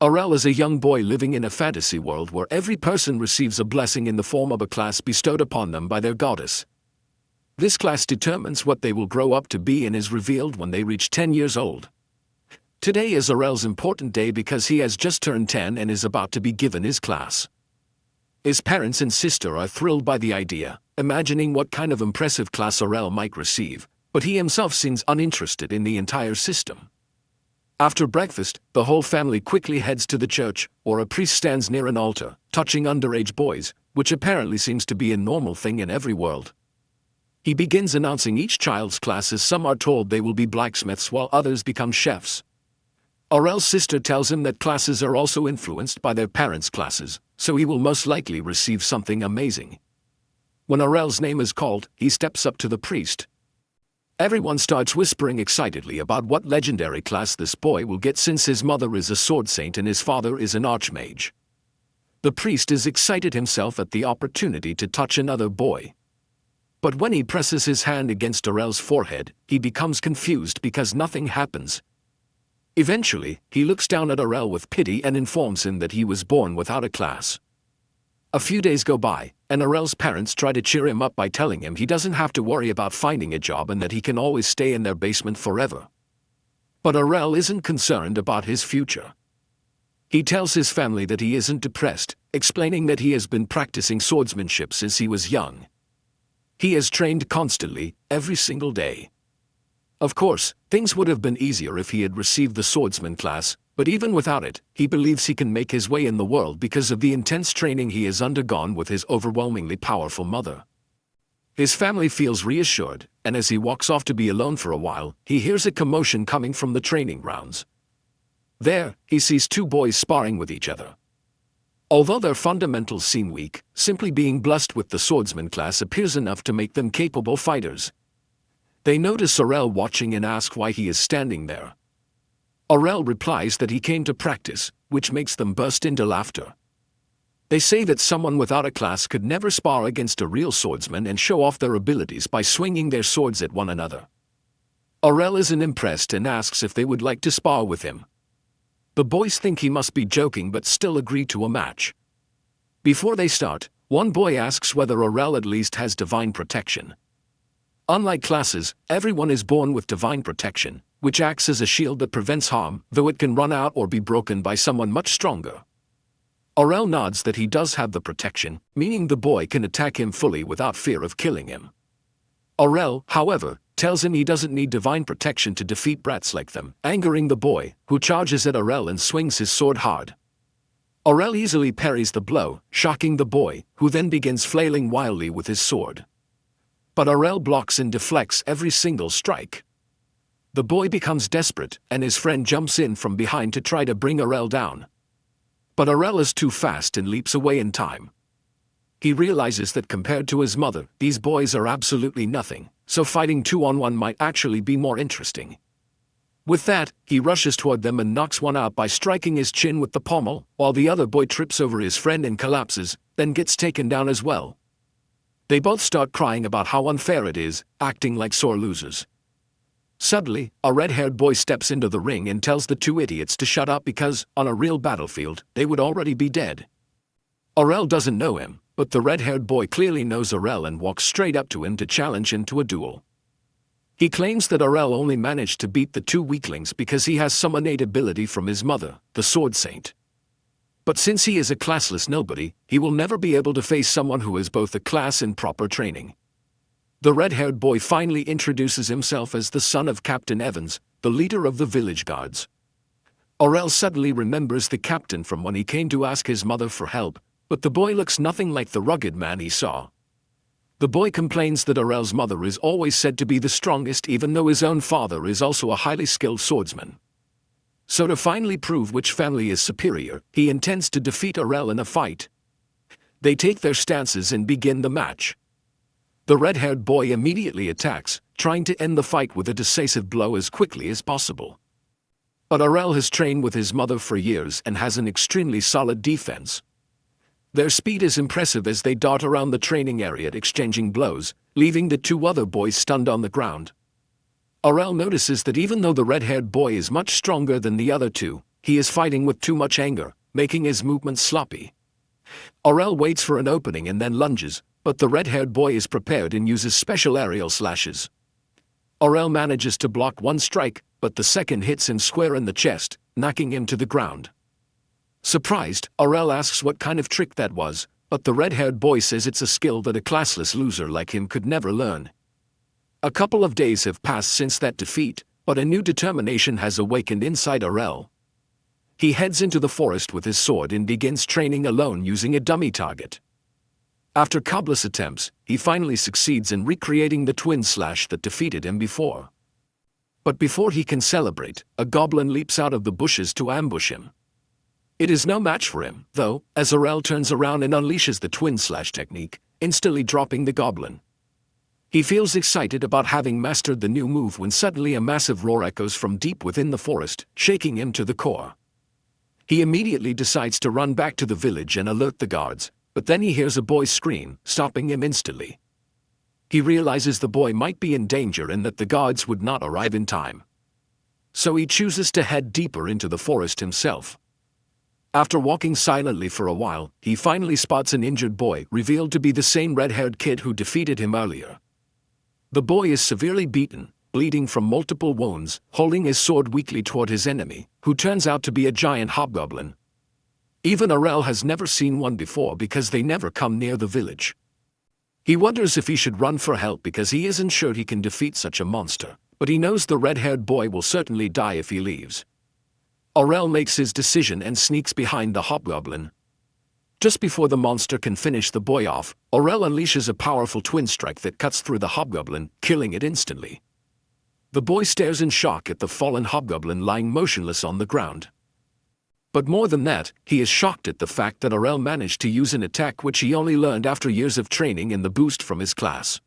Arel is a young boy living in a fantasy world where every person receives a blessing in the form of a class bestowed upon them by their goddess. This class determines what they will grow up to be and is revealed when they reach 10 years old. Today is Arel's important day because he has just turned 10 and is about to be given his class. His parents and sister are thrilled by the idea, imagining what kind of impressive class Arel might receive, but he himself seems uninterested in the entire system. After breakfast, the whole family quickly heads to the church, or a priest stands near an altar, touching underage boys, which apparently seems to be a normal thing in every world. He begins announcing each child's classes. Some are told they will be blacksmiths while others become chefs. Arel's sister tells him that classes are also influenced by their parents' classes, so he will most likely receive something amazing. When Arel's name is called, he steps up to the priest. Everyone starts whispering excitedly about what legendary class this boy will get since his mother is a sword saint and his father is an archmage. The priest is excited himself at the opportunity to touch another boy. But when he presses his hand against Arel's forehead, he becomes confused because nothing happens. Eventually, he looks down at Arel with pity and informs him that he was born without a class. A few days go by, and Arel's parents try to cheer him up by telling him he doesn't have to worry about finding a job and that he can always stay in their basement forever. But Arel isn't concerned about his future. He tells his family that he isn't depressed, explaining that he has been practicing swordsmanship since he was young. He has trained constantly, every single day. Of course, things would have been easier if he had received the swordsman class, but even without it, he believes he can make his way in the world because of the intense training he has undergone with his overwhelmingly powerful mother. His family feels reassured, and as he walks off to be alone for a while, he hears a commotion coming from the training grounds. There, he sees two boys sparring with each other. Although their fundamentals seem weak, simply being blessed with the swordsman class appears enough to make them capable fighters. They notice Arel watching and ask why he is standing there. Arel replies that he came to practice, which makes them burst into laughter. They say that someone without a class could never spar against a real swordsman and show off their abilities by swinging their swords at one another. Arel isn't impressed and asks if they would like to spar with him. The boys think he must be joking but still agree to a match. Before they start, one boy asks whether Arel at least has divine protection. Unlike classes, everyone is born with divine protection, which acts as a shield that prevents harm, though it can run out or be broken by someone much stronger. Arel nods that he does have the protection, meaning the boy can attack him fully without fear of killing him. Arel, however, tells him he doesn't need divine protection to defeat brats like them, angering the boy, who charges at Arel and swings his sword hard. Arel easily parries the blow, shocking the boy, who then begins flailing wildly with his sword. But Arel blocks and deflects every single strike. The boy becomes desperate, and his friend jumps in from behind to try to bring Arel down. But Arel is too fast and leaps away in time. He realizes that compared to his mother, these boys are absolutely nothing, so fighting 2-on-1 might actually be more interesting. With that, he rushes toward them and knocks one out by striking his chin with the pommel, while the other boy trips over his friend and collapses, then gets taken down as well. They both start crying about how unfair it is, acting like sore losers. Suddenly, a red-haired boy steps into the ring and tells the two idiots to shut up because, on a real battlefield, they would already be dead. Arel doesn't know him, but the red-haired boy clearly knows Arel and walks straight up to him to challenge him to a duel. He claims that Arel only managed to beat the two weaklings because he has some innate ability from his mother, the sword saint. But since he is a classless nobody, he will never be able to face someone who has both a class and proper training. The red-haired boy finally introduces himself as the son of Captain Evans, the leader of the village guards. Arel suddenly remembers the captain from when he came to ask his mother for help, but the boy looks nothing like the rugged man he saw. The boy complains that Arel's mother is always said to be the strongest even though his own father is also a highly skilled swordsman. So to finally prove which family is superior, he intends to defeat Arel in a fight. They take their stances and begin the match. The red-haired boy immediately attacks, trying to end the fight with a decisive blow as quickly as possible. But Arel has trained with his mother for years and has an extremely solid defense. Their speed is impressive as they dart around the training area exchanging blows, leaving the two other boys stunned on the ground. Arel notices that even though the red-haired boy is much stronger than the other two, He is fighting with too much anger, making his movements sloppy. Arel waits for an opening and then lunges, but the red-haired boy is prepared and uses special aerial slashes. Arel manages to block one strike, but the second hits him square in the chest, knocking him to the ground. Surprised, Arel asks what kind of trick that was, but the red-haired boy says it's a skill that a classless loser like him could never learn. A couple of days have passed since that defeat, but a new determination has awakened inside Arel. He heads into the forest with his sword and begins training alone using a dummy target. After countless attempts, he finally succeeds in recreating the twin slash that defeated him before. But before he can celebrate, a goblin leaps out of the bushes to ambush him. It is no match for him, though, as Arel turns around and unleashes the twin slash technique, instantly dropping the goblin. He feels excited about having mastered the new move when suddenly a massive roar echoes from deep within the forest, shaking him to the core. He immediately decides to run back to the village and alert the guards, but then he hears a boy scream, stopping him instantly. He realizes the boy might be in danger and that the guards would not arrive in time. So he chooses to head deeper into the forest himself. After walking silently for a while, he finally spots an injured boy, revealed to be the same red-haired kid who defeated him earlier. The boy is severely beaten, bleeding from multiple wounds, holding his sword weakly toward his enemy, who turns out to be a giant hobgoblin. Even Arel has never seen one before because they never come near the village. He wonders if he should run for help because he isn't sure he can defeat such a monster, but he knows the red-haired boy will certainly die if he leaves. Arel makes his decision and sneaks behind the hobgoblin. Just before the monster can finish the boy off, Arel unleashes a powerful twin strike that cuts through the hobgoblin, killing it instantly. The boy stares in shock at the fallen hobgoblin lying motionless on the ground. But more than that, he is shocked at the fact that Arel managed to use an attack which he only learned after years of training and the boost from his class.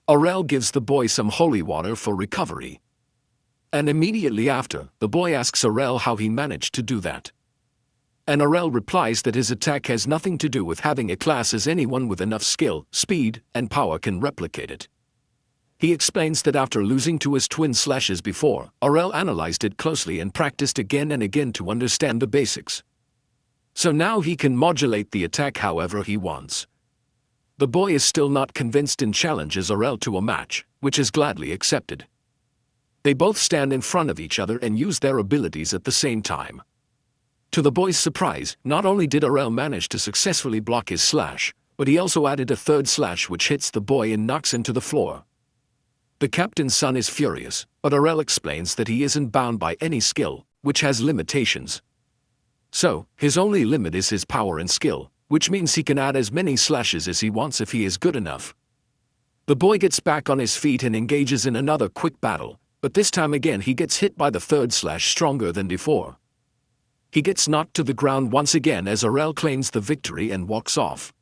Arel gives the boy some holy water for recovery. And immediately after, the boy asks Arel how he managed to do that. And Arel replies that his attack has nothing to do with having a class, as anyone with enough skill, speed, and power can replicate it. He explains that after losing to his twin slashes before, Arel analyzed it closely and practiced again and again to understand the basics. So now he can modulate the attack however he wants. The boy is still not convinced and challenges Arel to a match, which is gladly accepted. They both stand in front of each other and use their abilities at the same time. To the boy's surprise, not only did Arel manage to successfully block his slash, but he also added a third slash which hits the boy and knocks him to the floor. The captain's son is furious, but Arel explains that he isn't bound by any skill, which has limitations. So, his only limit is his power and skill, which means he can add as many slashes as he wants if he is good enough. The boy gets back on his feet and engages in another quick battle, but this time again he gets hit by the third slash stronger than before. He gets knocked to the ground once again as Arel claims the victory and walks off.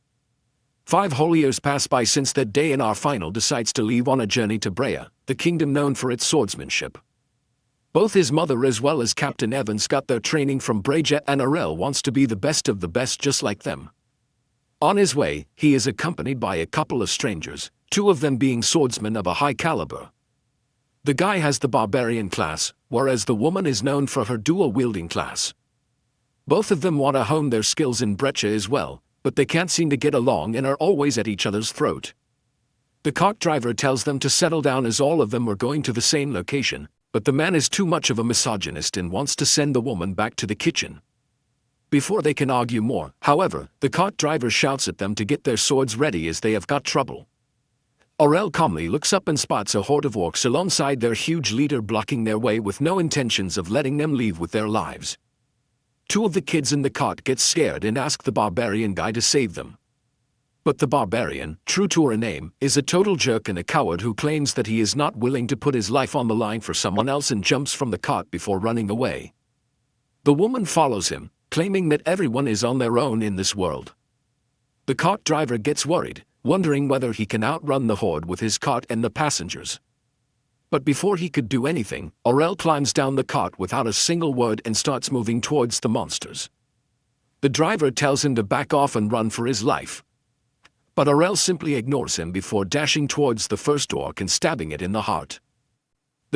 5 whole years pass by since that day and our final decides to leave on a journey to Brea, the kingdom known for its swordsmanship. Both his mother as well as Captain Evans got their training from Brea, and Arel wants to be the best of the best just like them. On his way, he is accompanied by a couple of strangers, 2 of them being swordsmen of a high caliber. The guy has the barbarian class, whereas the woman is known for her dual-wielding class. Both of them want to hone their skills in Breccia as well, but they can't seem to get along and are always at each other's throat. The cart driver tells them to settle down as all of them are going to the same location, but the man is too much of a misogynist and wants to send the woman back to the kitchen. Before they can argue more, however, the cart driver shouts at them to get their swords ready as they have got trouble. Arel calmly looks up and spots a horde of orcs alongside their huge leader blocking their way with no intentions of letting them leave with their lives. 2 of the kids in the cart get scared and ask the barbarian guy to save them. But the barbarian, true to her name, is a total jerk and a coward who claims that he is not willing to put his life on the line for someone else and jumps from the cart before running away. The woman follows him, claiming that everyone is on their own in this world. The cart driver gets worried, wondering whether he can outrun the horde with his cart and the passengers. But before he could do anything, Arel climbs down the cart without a single word and starts moving towards the monsters. The driver tells him to back off and run for his life. But Arel simply ignores him before dashing towards the first orc and stabbing it in the heart.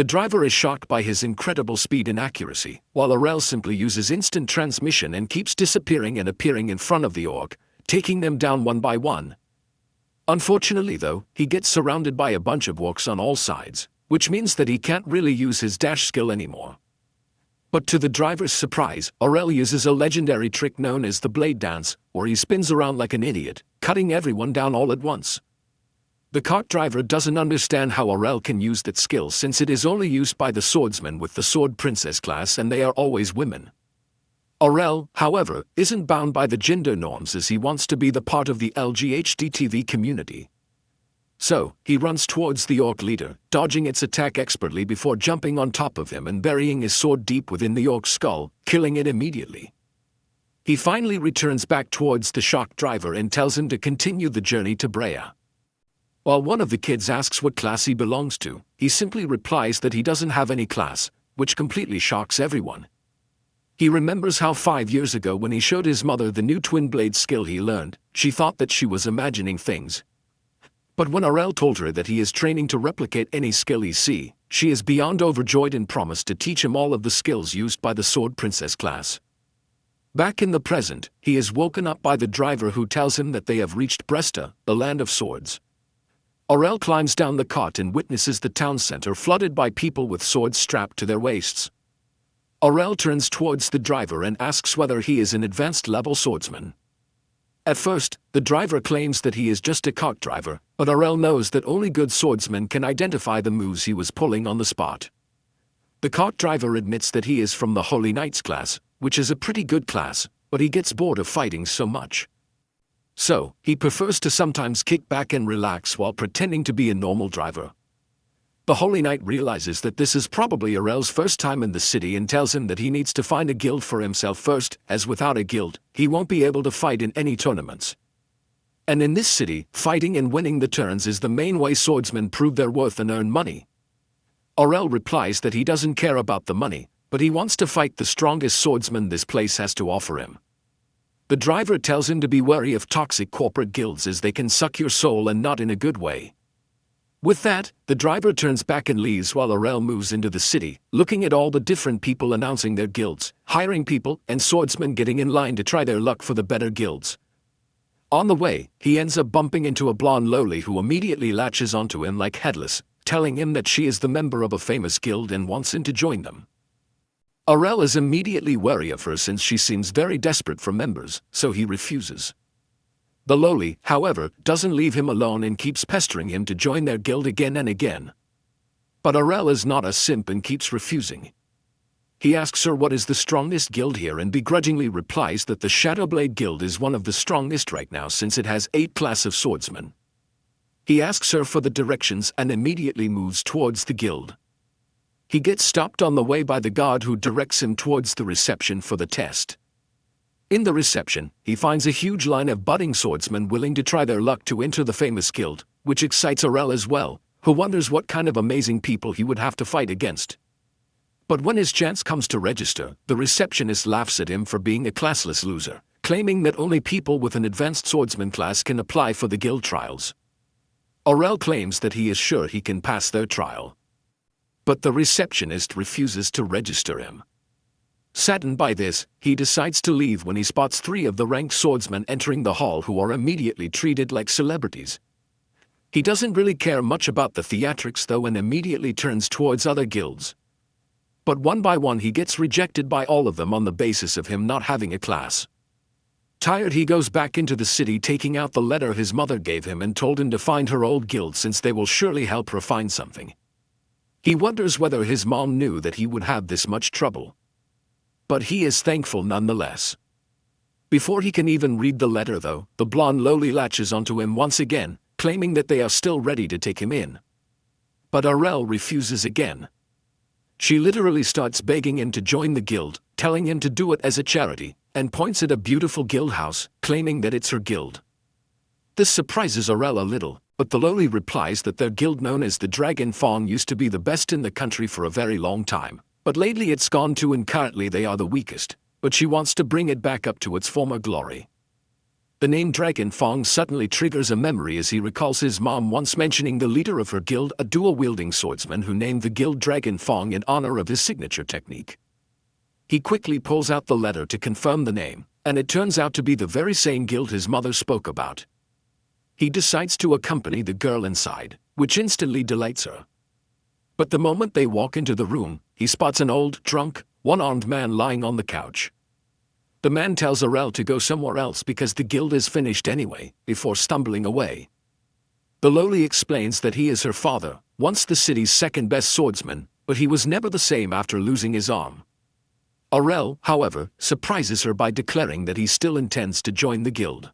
The driver is shocked by his incredible speed and accuracy, while Arel simply uses instant transmission and keeps disappearing and appearing in front of the orc, taking them down one by one. Unfortunately though, he gets surrounded by a bunch of orcs on all sides, which means that he can't really use his dash skill anymore. But to the driver's surprise, Arel uses a legendary trick known as the blade dance, where he spins around like an idiot, cutting everyone down all at once. The cart driver doesn't understand how Arel can use that skill since it is only used by the swordsmen with the sword princess class and they are always women. Arel, however, isn't bound by the gender norms as he wants to be the part of the LGHDTV community. So, he runs towards the orc leader, dodging its attack expertly before jumping on top of him and burying his sword deep within the orc's skull, killing it immediately. He finally returns back towards the shocked driver and tells him to continue the journey to Brea. While one of the kids asks what class he belongs to, he simply replies that he doesn't have any class, which completely shocks everyone. He remembers how 5 years ago when he showed his mother the new twin blade skill he learned, she thought that she was imagining things. But when Arel told her that he is training to replicate any skill he sees, she is beyond overjoyed and promised to teach him all of the skills used by the sword princess class. Back in the present, he is woken up by the driver who tells him that they have reached Bresta, the land of swords. Arel climbs down the cart and witnesses the town center flooded by people with swords strapped to their waists. Arel turns towards the driver and asks whether he is an advanced level swordsman. At first, the driver claims that he is just a cart driver, but Arel knows that only good swordsmen can identify the moves he was pulling on the spot. The cart driver admits that he is from the Holy Knights class, which is a pretty good class, but he gets bored of fighting so much. So, he prefers to sometimes kick back and relax while pretending to be a normal driver. The Holy Knight realizes that this is probably Arel's first time in the city and tells him that he needs to find a guild for himself first, as without a guild, he won't be able to fight in any tournaments. And in this city, fighting and winning the turns is the main way swordsmen prove their worth and earn money. Arel replies that he doesn't care about the money, but he wants to fight the strongest swordsman this place has to offer him. The driver tells him to be wary of toxic corporate guilds as they can suck your soul and not in a good way. With that, the driver turns back and leaves while Arel moves into the city, looking at all the different people announcing their guilds, hiring people, and swordsmen getting in line to try their luck for the better guilds. On the way, he ends up bumping into a blonde lowly who immediately latches onto him like Headless, telling him that she is the member of a famous guild and wants him to join them. Arel is immediately wary of her since she seems very desperate for members, so he refuses. The lowly, however, doesn't leave him alone and keeps pestering him to join their guild again and again. But Arel is not a simp and keeps refusing. He asks her what is the strongest guild here and begrudgingly replies that the Shadowblade Guild is one of the strongest right now since it has 8 classes of swordsmen. He asks her for the directions and immediately moves towards the guild. He gets stopped on the way by the guard who directs him towards the reception for the test. In the reception, he finds a huge line of budding swordsmen willing to try their luck to enter the famous guild, which excites Arel as well, who wonders what kind of amazing people he would have to fight against. But when his chance comes to register, the receptionist laughs at him for being a classless loser, claiming that only people with an advanced swordsman class can apply for the guild trials. Arel claims that he is sure he can pass their trial. But the receptionist refuses to register him. Saddened by this, he decides to leave when he spots 3 of the ranked swordsmen entering the hall who are immediately treated like celebrities. He doesn't really care much about the theatrics though and immediately turns towards other guilds. But one by one he gets rejected by all of them on the basis of him not having a class. Tired, he goes back into the city taking out the letter his mother gave him and told him to find her old guild since they will surely help her find something. He wonders whether his mom knew that he would have this much trouble. But he is thankful nonetheless. Before he can even read the letter though, the blonde lowly latches onto him once again, claiming that they are still ready to take him in. But Arel refuses again. She literally starts begging him to join the guild, telling him to do it as a charity, and points at a beautiful guild house, claiming that it's her guild. This surprises Arel a little, but the lowly replies that their guild known as the Dragon Fawn used to be the best in the country for a very long time, but lately it's gone too and currently they are the weakest, but she wants to bring it back up to its former glory. The name Dragon Fong suddenly triggers a memory as he recalls his mom once mentioning the leader of her guild, a dual-wielding swordsman who named the guild Dragon Fong in honor of his signature technique. He quickly pulls out the letter to confirm the name, and it turns out to be the very same guild his mother spoke about. He decides to accompany the girl inside, which instantly delights her. But the moment they walk into the room, he spots an old, drunk, one-armed man lying on the couch. The man tells Arel to go somewhere else because the guild is finished anyway, before stumbling away. The lowly explains that he is her father, once the city's second-best swordsman, but he was never the same after losing his arm. Arel, however, surprises her by declaring that he still intends to join the guild.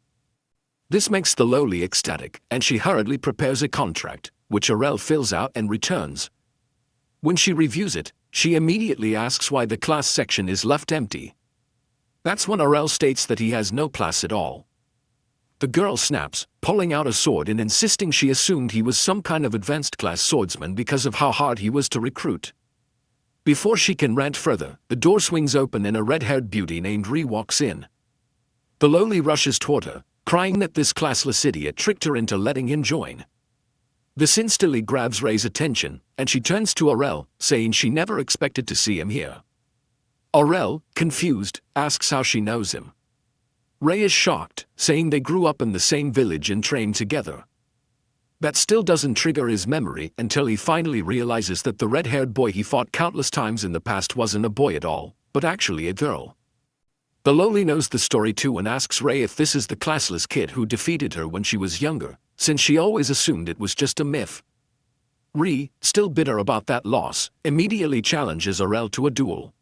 This makes the lowly ecstatic, and she hurriedly prepares a contract, which Arel fills out and returns. When she reviews it, she immediately asks why the class section is left empty. That's when Arel states that he has no class at all. The girl snaps, pulling out a sword and insisting she assumed he was some kind of advanced class swordsman because of how hard he was to recruit. Before she can rant further, the door swings open and a red-haired beauty named Ree walks in. The lowly rushes toward her, crying that this classless idiot tricked her into letting him join. This instantly grabs Ree's attention, and she turns to Arel, saying she never expected to see him here. Arel, confused, asks how she knows him. Ree is shocked, saying they grew up in the same village and trained together. That still doesn't trigger his memory until he finally realizes that the red-haired boy he fought countless times in the past wasn't a boy at all, but actually a girl. The lowly knows the story too and asks Ree if this is the classless kid who defeated her when she was younger, since she always assumed it was just a myth. Ree, still bitter about that loss, immediately challenges Arel to a duel.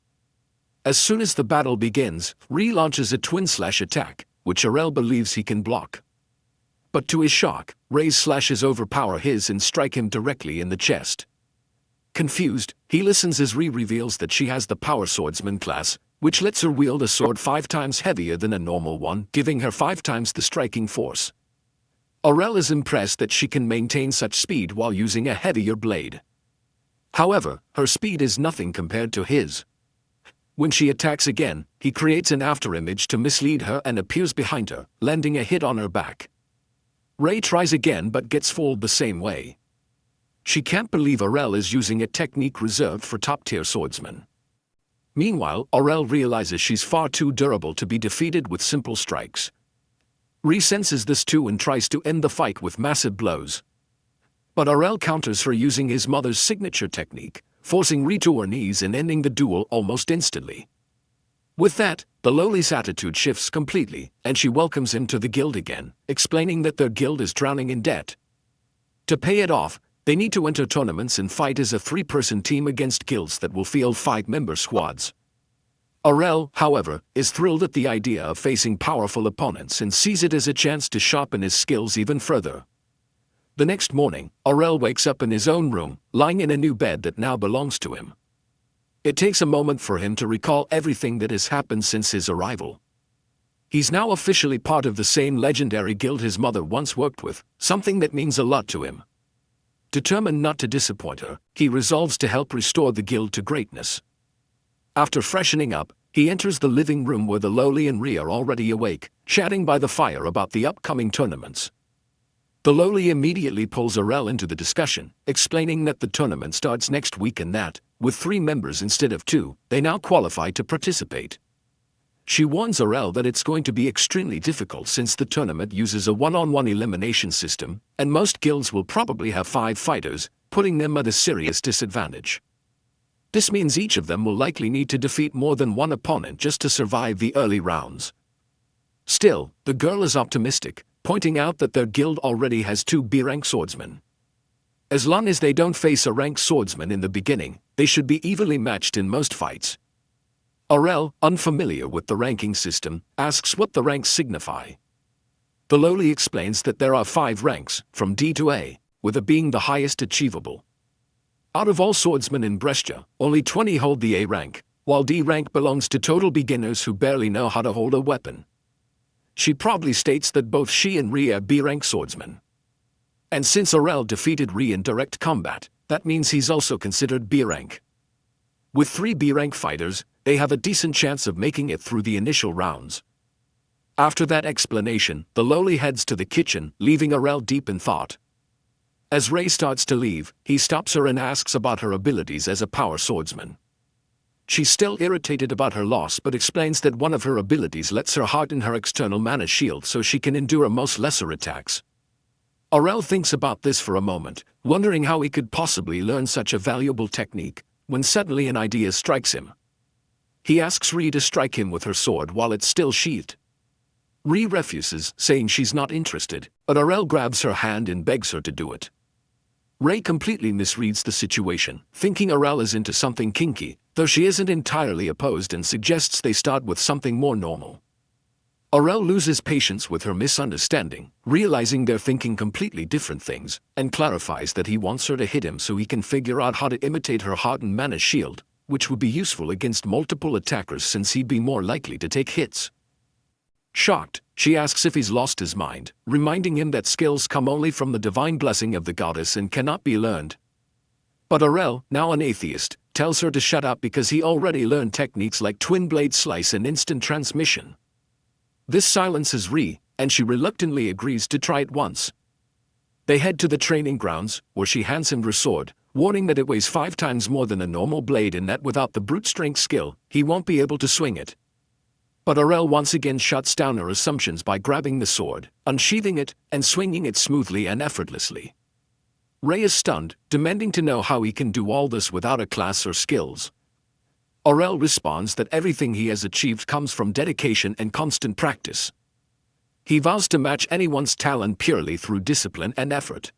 As soon as the battle begins, Ree launches a twin slash attack, which Arel believes he can block. But to his shock, Ree's slashes overpower his and strike him directly in the chest. Confused, he listens as Ree reveals that she has the power swordsman class, which lets her wield a sword 5 times heavier than a normal one, giving her 5 times the striking force. Arel is impressed that she can maintain such speed while using a heavier blade. However, her speed is nothing compared to his. When she attacks again, he creates an afterimage to mislead her and appears behind her, landing a hit on her back. Ree tries again but gets fooled the same way. She can't believe Arel is using a technique reserved for top-tier swordsmen. Meanwhile, Arel realizes she's far too durable to be defeated with simple strikes. Ree senses this too and tries to end the fight with massive blows. But Arel counters her using his mother's signature technique, forcing Ree to her knees and ending the duel almost instantly. With that, the lowly's attitude shifts completely, and she welcomes him to the guild again, explaining that their guild is drowning in debt. To pay it off, they need to enter tournaments and fight as a 3-person team against guilds that will field 5-member squads. Arel, however, is thrilled at the idea of facing powerful opponents and sees it as a chance to sharpen his skills even further. The next morning, Arel wakes up in his own room, lying in a new bed that now belongs to him. It takes a moment for him to recall everything that has happened since his arrival. He's now officially part of the same legendary guild his mother once worked with, something that means a lot to him. Determined not to disappoint her, he resolves to help restore the guild to greatness. After freshening up, he enters the living room where the lowly and Ree are already awake, chatting by the fire about the upcoming tournaments. The lowly immediately pulls Arel into the discussion, explaining that the tournament starts next week and that, with 3 members instead of 2, they now qualify to participate. She warns Arel that it's going to be extremely difficult since the tournament uses a one-on-one elimination system, and most guilds will probably have 5 fighters, putting them at a serious disadvantage. This means each of them will likely need to defeat more than one opponent just to survive the early rounds. Still, the girl is optimistic, pointing out that their guild already has 2 B-rank swordsmen. As long as they don't face a ranked swordsman in the beginning, they should be evenly matched in most fights. Arel, unfamiliar with the ranking system, asks what the ranks signify. The lowly explains that there are 5 ranks, from D to A, with A being the highest achievable. Out of all swordsmen in Brescia, only 20 hold the A rank, while D rank belongs to total beginners who barely know how to hold a weapon. She proudly states that both she and Ree are B-rank swordsmen. And since Arel defeated Ree in direct combat, that means he's also considered B-rank. With 3 B-rank fighters, they have a decent chance of making it through the initial rounds. After that explanation, the lowly heads to the kitchen, leaving Arel deep in thought. As Ray starts to leave, he stops her and asks about her abilities as a power swordsman. She's still irritated about her loss but explains that one of her abilities lets her harden her external mana shield so she can endure most lesser attacks. Arel thinks about this for a moment, wondering how he could possibly learn such a valuable technique, when suddenly an idea strikes him. He asks Ree to strike him with her sword while it's still sheathed. Ree refuses, saying she's not interested, but Arel grabs her hand and begs her to do it. Ray completely misreads the situation, thinking Arel is into something kinky, though she isn't entirely opposed and suggests they start with something more normal. Arel loses patience with her misunderstanding, realizing they're thinking completely different things, and clarifies that he wants her to hit him so he can figure out how to imitate her hardened mana shield, which would be useful against multiple attackers since he'd be more likely to take hits. Shocked, she asks if he's lost his mind, reminding him that skills come only from the divine blessing of the goddess and cannot be learned. But Arel, now an atheist, tells her to shut up because he already learned techniques like twin blade slice and instant transmission. This silences Ree, and she reluctantly agrees to try it once. They head to the training grounds, where she hands him her sword, warning that it weighs 5 times more than a normal blade and that without the brute strength skill, he won't be able to swing it. But Arel once again shuts down her assumptions by grabbing the sword, unsheathing it, and swinging it smoothly and effortlessly. Ray is stunned, demanding to know how he can do all this without a class or skills. Arel responds that everything he has achieved comes from dedication and constant practice. He vows to match anyone's talent purely through discipline and effort.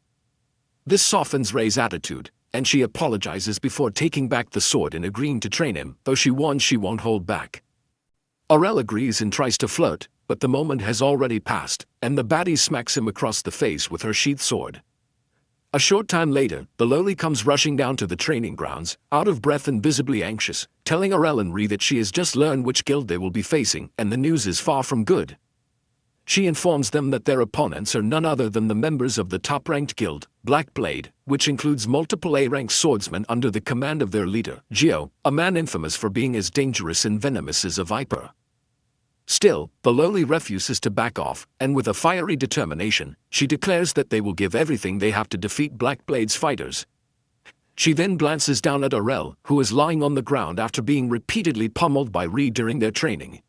This softens Ray's attitude, and she apologizes before taking back the sword and agreeing to train him, though she warns she won't hold back. Arel agrees and tries to flirt, but the moment has already passed, and the baddie smacks him across the face with her sheathed sword. A short time later, the lowly comes rushing down to the training grounds, out of breath and visibly anxious, telling Arel and Ree that she has just learned which guild they will be facing, and the news is far from good. She informs them that their opponents are none other than the members of the top-ranked guild, Black Blade, which includes multiple A-rank swordsmen under the command of their leader, Geo, a man infamous for being as dangerous and venomous as a viper. Still, the lowly refuses to back off, and with a fiery determination, she declares that they will give everything they have to defeat Black Blade's fighters. She then glances down at Arel, who is lying on the ground after being repeatedly pummeled by Ree during their training.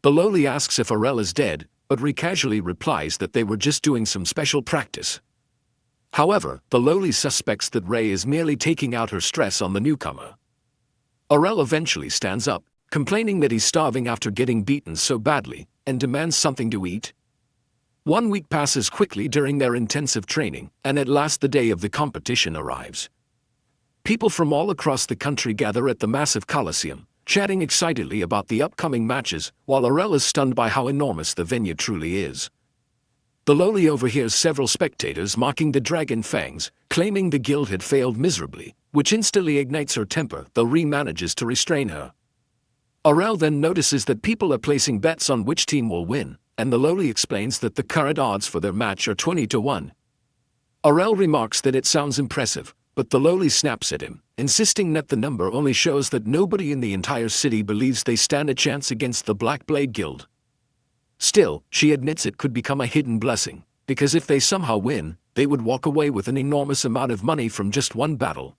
The lowly asks if Arel is dead, but Ree casually replies that they were just doing some special practice. However, the lowly suspects that Ray is merely taking out her stress on the newcomer. Arel eventually stands up, complaining that he's starving after getting beaten so badly, and demands something to eat. 1 week passes quickly during their intensive training, and at last the day of the competition arrives. People from all across the country gather at the massive Coliseum, chatting excitedly about the upcoming matches, while Arel is stunned by how enormous the venue truly is. The lowly overhears several spectators mocking the Dragon Fangs, claiming the guild had failed miserably, which instantly ignites her temper, though Ree manages to restrain her. Arel then notices that people are placing bets on which team will win, and the lowly explains that the current odds for their match are 20-1. Arel remarks that it sounds impressive, but the lowly snaps at him, insisting that the number only shows that nobody in the entire city believes they stand a chance against the Black Blade Guild. Still, she admits it could become a hidden blessing, because if they somehow win, they would walk away with an enormous amount of money from just one battle.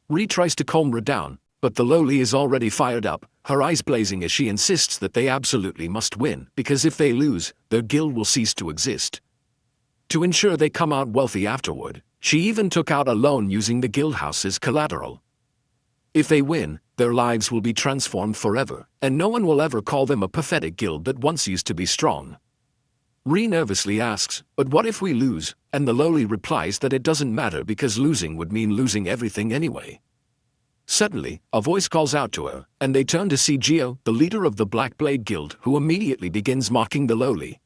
Ree tries to calm her down, but the lowly is already fired up, her eyes blazing as she insists that they absolutely must win, because if they lose, their guild will cease to exist. To ensure they come out wealthy afterward, she even took out a loan using the guild house as collateral. If they win, their lives will be transformed forever, and no one will ever call them a pathetic guild that once used to be strong. Ree nervously asks, "But what if we lose?" And the lowly replies that it doesn't matter because losing would mean losing everything anyway. Suddenly, a voice calls out to her, and they turn to see Geo, the leader of the Black Blade Guild, who immediately begins mocking the lowly.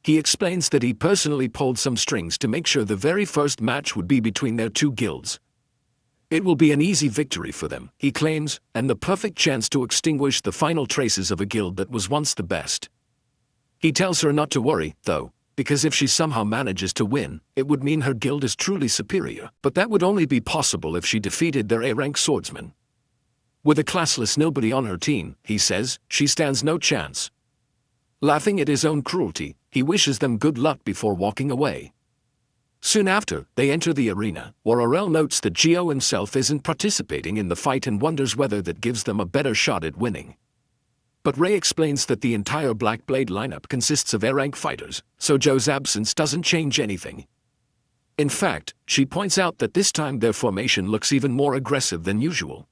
He explains that he personally pulled some strings to make sure the very first match would be between their two guilds. It will be an easy victory for them, he claims, and the perfect chance to extinguish the final traces of a guild that was once the best. He tells her not to worry, though, because if she somehow manages to win, it would mean her guild is truly superior, but that would only be possible if she defeated their A-rank swordsmen. With a classless nobody on her team, he says, she stands no chance. Laughing at his own cruelty, he wishes them good luck before walking away. Soon after, they enter the arena, where Arel notes that Geo himself isn't participating in the fight and wonders whether that gives them a better shot at winning. But Ray explains that the entire Black Blade lineup consists of A-rank fighters, so Joe's absence doesn't change anything. In fact, she points out that this time their formation looks even more aggressive than usual.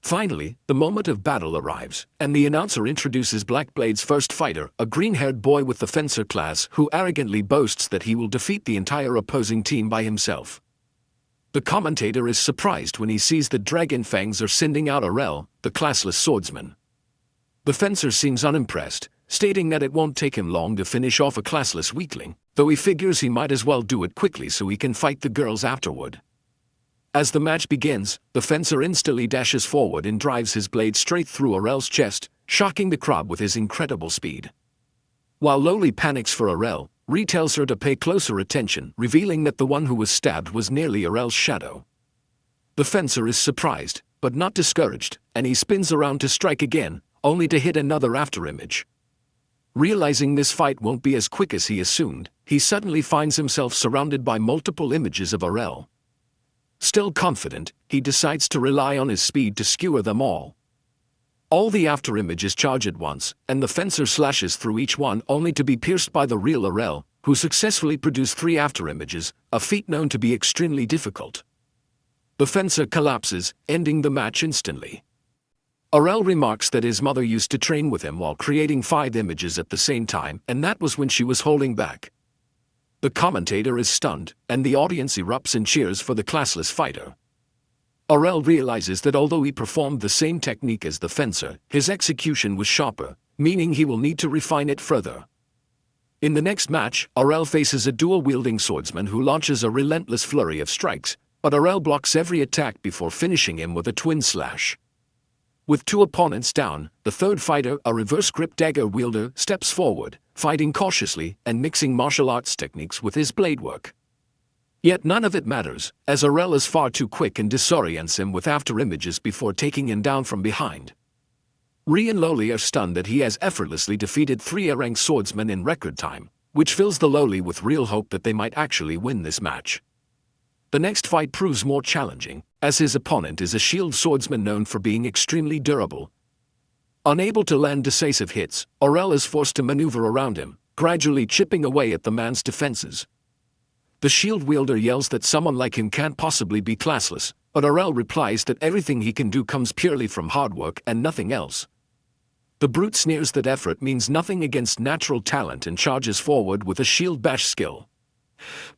Finally, the moment of battle arrives, and the announcer introduces Black Blade's first fighter, a green-haired boy with the Fencer class who arrogantly boasts that he will defeat the entire opposing team by himself. The commentator is surprised when he sees that Dragon Fangs are sending out Arel, the classless swordsman. The Fencer seems unimpressed, stating that it won't take him long to finish off a classless weakling, though he figures he might as well do it quickly so he can fight the girls afterward. As the match begins, the Fencer instantly dashes forward and drives his blade straight through Arel's chest, shocking the crowd with his incredible speed. While Loli panics for Arel, Ree tells her to pay closer attention, revealing that the one who was stabbed was nearly Arel's shadow. The Fencer is surprised, but not discouraged, and he spins around to strike again, only to hit another afterimage. Realizing this fight won't be as quick as he assumed, he suddenly finds himself surrounded by multiple images of Arel. Still confident, he decides to rely on his speed to skewer them all. All the afterimages charge at once, and the Fencer slashes through each one only to be pierced by the real Arel, who successfully produced 3 afterimages, a feat known to be extremely difficult. The Fencer collapses, ending the match instantly. Arel remarks that his mother used to train with him while creating 5 images at the same time, and that was when she was holding back. The commentator is stunned, and the audience erupts in cheers for the classless fighter. Arel realizes that although he performed the same technique as the Fencer, his execution was sharper, meaning he will need to refine it further. In the next match, Arel faces a dual-wielding swordsman who launches a relentless flurry of strikes, but Arel blocks every attack before finishing him with a twin slash. With 2 opponents down, the third fighter, a reverse-grip dagger wielder, steps forward, fighting cautiously and mixing martial arts techniques with his blade work. Yet none of it matters, as Arel is far too quick and disorients him with afterimages before taking him down from behind. Ree and Loli are stunned that he has effortlessly defeated 3 A-rank swordsmen in record time, which fills the Loli with real hope that they might actually win this match. The next fight proves more challenging, as his opponent is a shield swordsman known for being extremely durable. Unable to land decisive hits, Arel is forced to maneuver around him, gradually chipping away at the man's defenses. The shield wielder yells that someone like him can't possibly be classless, but Arel replies that everything he can do comes purely from hard work and nothing else. The brute sneers that effort means nothing against natural talent and charges forward with a shield bash skill.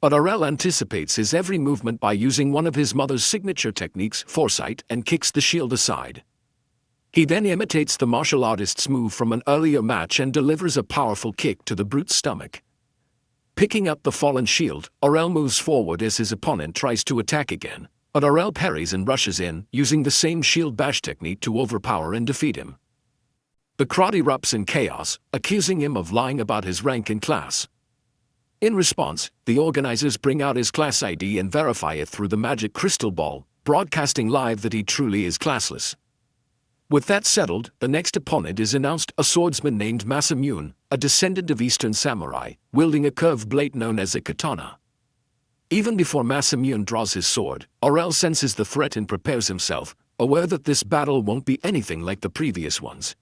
But Arel anticipates his every movement by using one of his mother's signature techniques, foresight, and kicks the shield aside. He then imitates the martial artist's move from an earlier match and delivers a powerful kick to the brute's stomach. Picking up the fallen shield, Arel moves forward as his opponent tries to attack again, but Arel parries and rushes in, using the same shield bash technique to overpower and defeat him. The crowd erupts in chaos, accusing him of lying about his rank and class. In response, the organizers bring out his class ID and verify it through the magic crystal ball, broadcasting live that he truly is classless. With that settled, the next opponent is announced, a swordsman named Masamune, a descendant of Eastern samurai, wielding a curved blade known as a katana. Even before Masamune draws his sword, Arel senses the threat and prepares himself, aware that this battle won't be anything like the previous ones.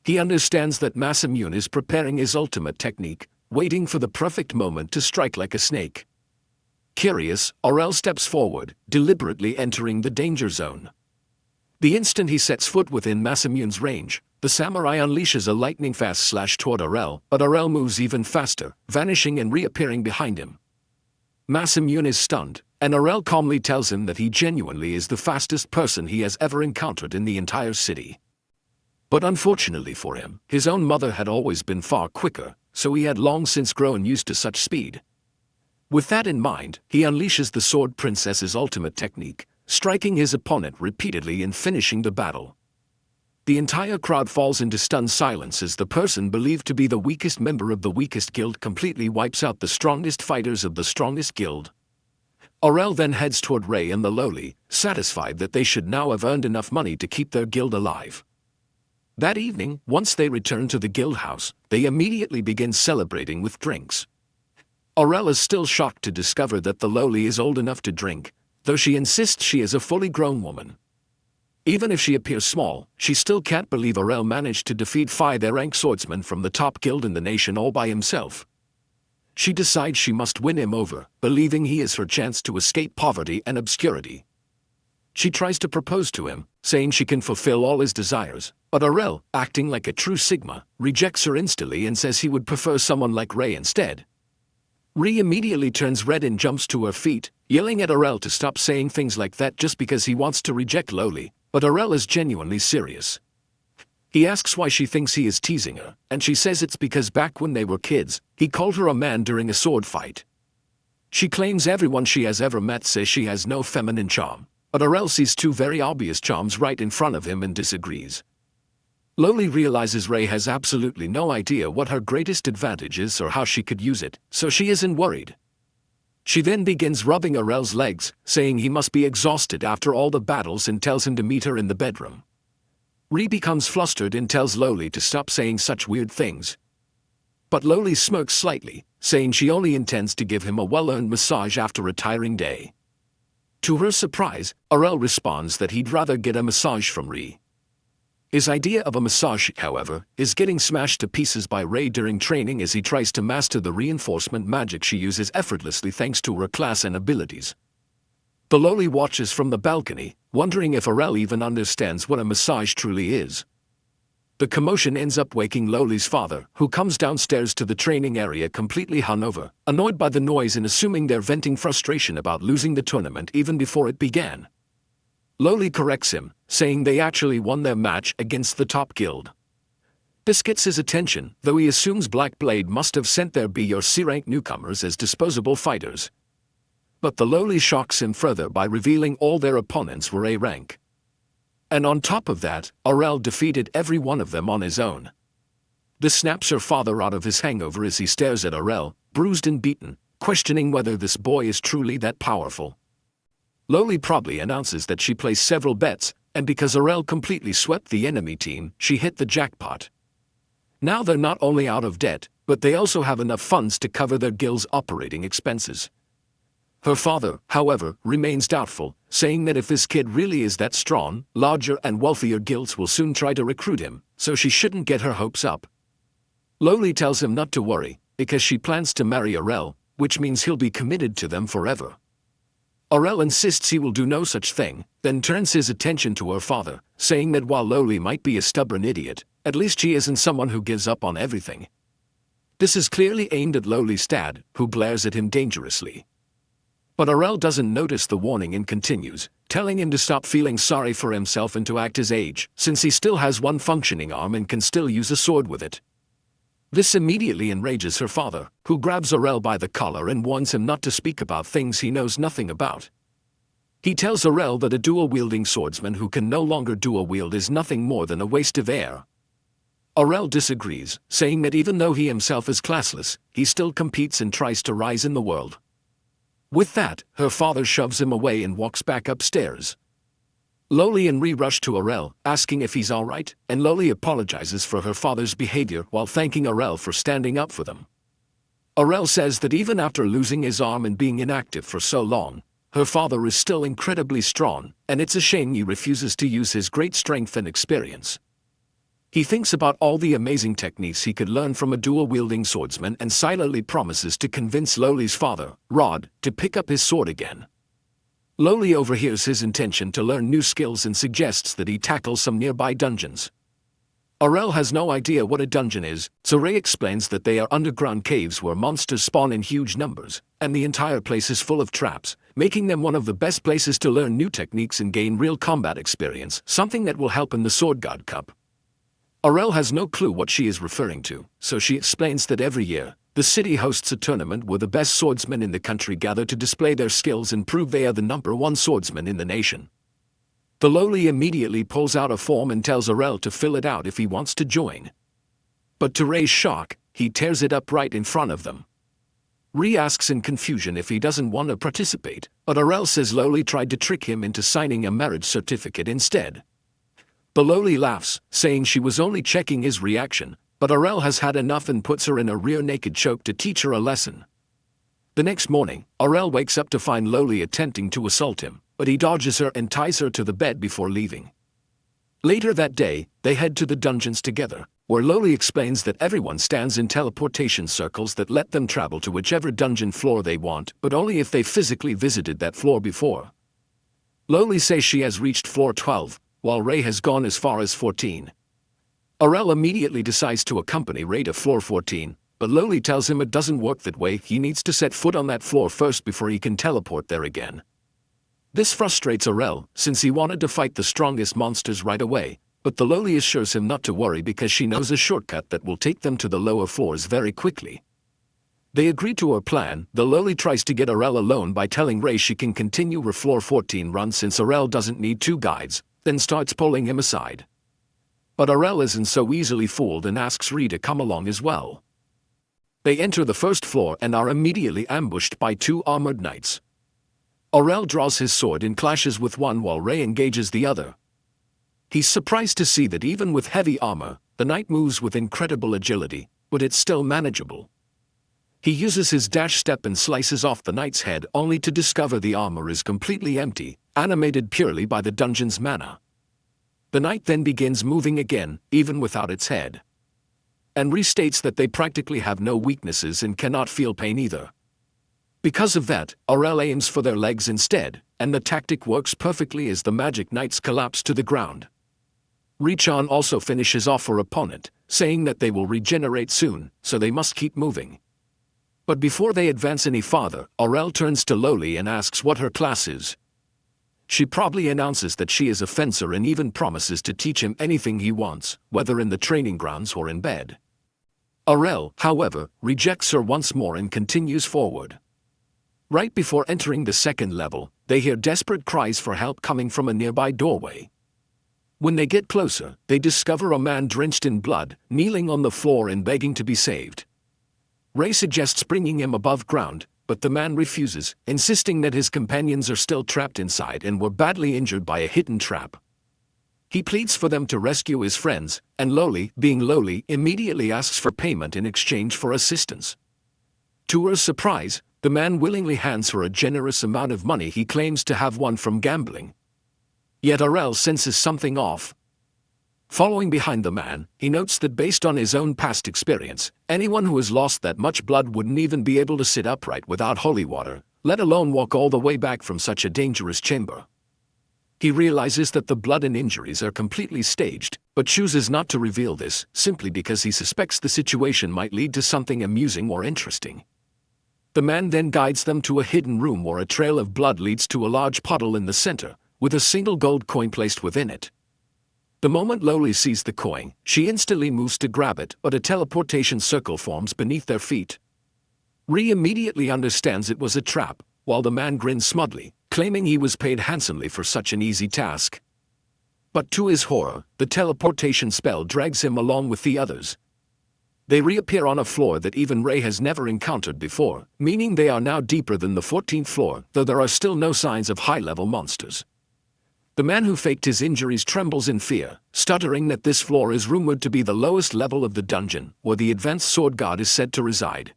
He understands that Masamune is preparing his ultimate technique, waiting for the perfect moment to strike like a snake. Curious, Arel steps forward, deliberately entering the danger zone. The instant he sets foot within Masamune's range, the samurai unleashes a lightning-fast slash toward Arel, but Arel moves even faster, vanishing and reappearing behind him. Masamune is stunned, and Arel calmly tells him that he genuinely is the fastest person he has ever encountered in the entire city. But unfortunately for him, his own mother had always been far quicker, so he had long since grown used to such speed. With that in mind, he unleashes the Sword Princess's ultimate technique, striking his opponent repeatedly and finishing the battle. The entire crowd falls into stunned silence as the person believed to be the weakest member of the weakest guild completely wipes out the strongest fighters of the strongest guild. Arel then heads toward Ray and the Loli, satisfied that they should now have earned enough money to keep their guild alive. That evening, once they return to the guild house, they immediately begin celebrating with drinks. Arel is still shocked to discover that the lowly is old enough to drink, though she insists she is a fully grown woman. Even if she appears small, she still can't believe Arel managed to defeat 5 rank swordsmen from the top guild in the nation all by himself. She decides she must win him over, believing he is her chance to escape poverty and obscurity. She tries to propose to him, saying she can fulfill all his desires, but Arel, acting like a true Sigma, rejects her instantly and says he would prefer someone like Ray instead. Ray immediately turns red and jumps to her feet, yelling at Arel to stop saying things like that just because he wants to reject Lowly, but Arel is genuinely serious. He asks why she thinks he is teasing her, and she says it's because back when they were kids, he called her a man during a sword fight. She claims everyone she has ever met says she has no feminine charm, but Arel sees 2 very obvious charms right in front of him and disagrees. Lowly realizes Ray has absolutely no idea what her greatest advantage is or how she could use it, so she isn't worried. She then begins rubbing Arel's legs, saying he must be exhausted after all the battles and tells him to meet her in the bedroom. Ree becomes flustered and tells Lowly to stop saying such weird things. But Lowly smirks slightly, saying she only intends to give him a well-earned massage after a tiring day. To her surprise, Arel responds that he'd rather get a massage from Ree. His idea of a massage, however, is getting smashed to pieces by Ray during training as he tries to master the reinforcement magic she uses effortlessly thanks to her class and abilities. The lowly watches from the balcony, wondering if Arel even understands what a massage truly is. The commotion ends up waking Lowly's father, who comes downstairs to the training area completely hungover, annoyed by the noise and assuming they're venting frustration about losing the tournament even before it began. Lowly corrects him, saying they actually won their match against the top guild. This gets his attention, though he assumes Black Blade must have sent their B or C rank newcomers as disposable fighters. But the Lowly shocks him further by revealing all their opponents were A rank. And on top of that, Arel defeated every one of them on his own. This snaps her father out of his hangover as he stares at Arel, bruised and beaten, questioning whether this boy is truly that powerful. Lowly probably announces that she placed several bets, and because Arel completely swept the enemy team, she hit the jackpot. Now they're not only out of debt, but they also have enough funds to cover their guild's operating expenses. Her father, however, remains doubtful, saying that if this kid really is that strong, larger and wealthier guilds will soon try to recruit him, so she shouldn't get her hopes up. Lowly tells him not to worry, because she plans to marry Arel, which means he'll be committed to them forever. Arel insists he will do no such thing, then turns his attention to her father, saying that while Lowly might be a stubborn idiot, at least she isn't someone who gives up on everything. This is clearly aimed at Lowly's dad, who glares at him dangerously. But Arel doesn't notice the warning and continues, telling him to stop feeling sorry for himself and to act his age, since he still has one functioning arm and can still use a sword with it. This immediately enrages her father, who grabs Arel by the collar and warns him not to speak about things he knows nothing about. He tells Arel that a dual-wielding swordsman who can no longer dual-wield is nothing more than a waste of air. Arel disagrees, saying that even though he himself is classless, he still competes and tries to rise in the world. With that, her father shoves him away and walks back upstairs. Lowly and Ree rush to Arel, asking if he's alright, and Lowly apologizes for her father's behavior while thanking Arel for standing up for them. Arel says that even after losing his arm and being inactive for so long, her father is still incredibly strong, and it's a shame he refuses to use his great strength and experience. He thinks about all the amazing techniques he could learn from a dual-wielding swordsman and silently promises to convince Lowly's father, Rod, to pick up his sword again. Lowly overhears his intention to learn new skills and suggests that he tackle some nearby dungeons. Arel has no idea what a dungeon is, so Ray explains that they are underground caves where monsters spawn in huge numbers, and the entire place is full of traps, making them one of the best places to learn new techniques and gain real combat experience, something that will help in the Sword God Cup. Arel has no clue what she is referring to, so she explains that every year, the city hosts a tournament where the best swordsmen in the country gather to display their skills and prove they are the #1 swordsman in the nation. The Lowly immediately pulls out a form and tells Arel to fill it out if he wants to join. But to Ray's shock, he tears it up right in front of them. Ree asks in confusion if he doesn't want to participate, but Arel says Lowly tried to trick him into signing a marriage certificate instead. Loli laughs, saying she was only checking his reaction, but Arel has had enough and puts her in a rear naked choke to teach her a lesson. The next morning, Arel wakes up to find Loli attempting to assault him, but he dodges her and ties her to the bed before leaving. Later that day, they head to the dungeons together, where Loli explains that everyone stands in teleportation circles that let them travel to whichever dungeon floor they want, but only if they physically visited that floor before. Loli says she has reached floor 12, while Ray has gone as far as 14. Arel immediately decides to accompany Ray to floor 14, but Loli tells him it doesn't work that way. He needs to set foot on that floor first before he can teleport there again. This frustrates Arel, since he wanted to fight the strongest monsters right away, but the Loli assures him not to worry because she knows a shortcut that will take them to the lower floors very quickly. They agree to her plan. The Loli tries to get Arel alone by telling Ray she can continue her floor 14 run since Arel doesn't need two guides, then starts pulling him aside. But Arel isn't so easily fooled and asks Ray to come along as well. They enter the first floor and are immediately ambushed by two armored knights. Arel draws his sword and clashes with one while Ray engages the other. He's surprised to see that even with heavy armor, the knight moves with incredible agility, but it's still manageable. He uses his dash step and slices off the knight's head only to discover the armor is completely empty, animated purely by the dungeon's mana. The knight then begins moving again, even without its head, and restates that they practically have no weaknesses and cannot feel pain either. Because of that, Arel aims for their legs instead, and the tactic works perfectly as the magic knights collapse to the ground. Richan also finishes off her opponent, saying that they will regenerate soon, so they must keep moving. But before they advance any farther, Arel turns to Loli and asks what her class is. She proudly announces that she is a fencer and even promises to teach him anything he wants, whether in the training grounds or in bed. Arel, however, rejects her once more and continues forward. Right before entering the second level, they hear desperate cries for help coming from a nearby doorway. When they get closer, they discover a man drenched in blood, kneeling on the floor and begging to be saved. Ray suggests bringing him above ground, but the man refuses, insisting that his companions are still trapped inside and were badly injured by a hidden trap. He pleads for them to rescue his friends, and Loli, being Loli, immediately asks for payment in exchange for assistance. To her surprise, the man willingly hands her a generous amount of money he claims to have won from gambling. Yet Arel senses something off. Following behind the man, he notes that based on his own past experience, anyone who has lost that much blood wouldn't even be able to sit upright without holy water, let alone walk all the way back from such a dangerous chamber. He realizes that the blood and injuries are completely staged, but chooses not to reveal this, simply because he suspects the situation might lead to something amusing or interesting. The man then guides them to a hidden room where a trail of blood leads to a large puddle in the center, with a single gold coin placed within it. The moment Loli sees the coin, she instantly moves to grab it, but a teleportation circle forms beneath their feet. Ree immediately understands it was a trap, while the man grins smugly, claiming he was paid handsomely for such an easy task. But to his horror, the teleportation spell drags him along with the others. They reappear on a floor that even Ray has never encountered before, meaning they are now deeper than the 14th floor, though there are still no signs of high-level monsters. The man who faked his injuries trembles in fear, stuttering that this floor is rumored to be the lowest level of the dungeon, where the advanced sword god is said to reside.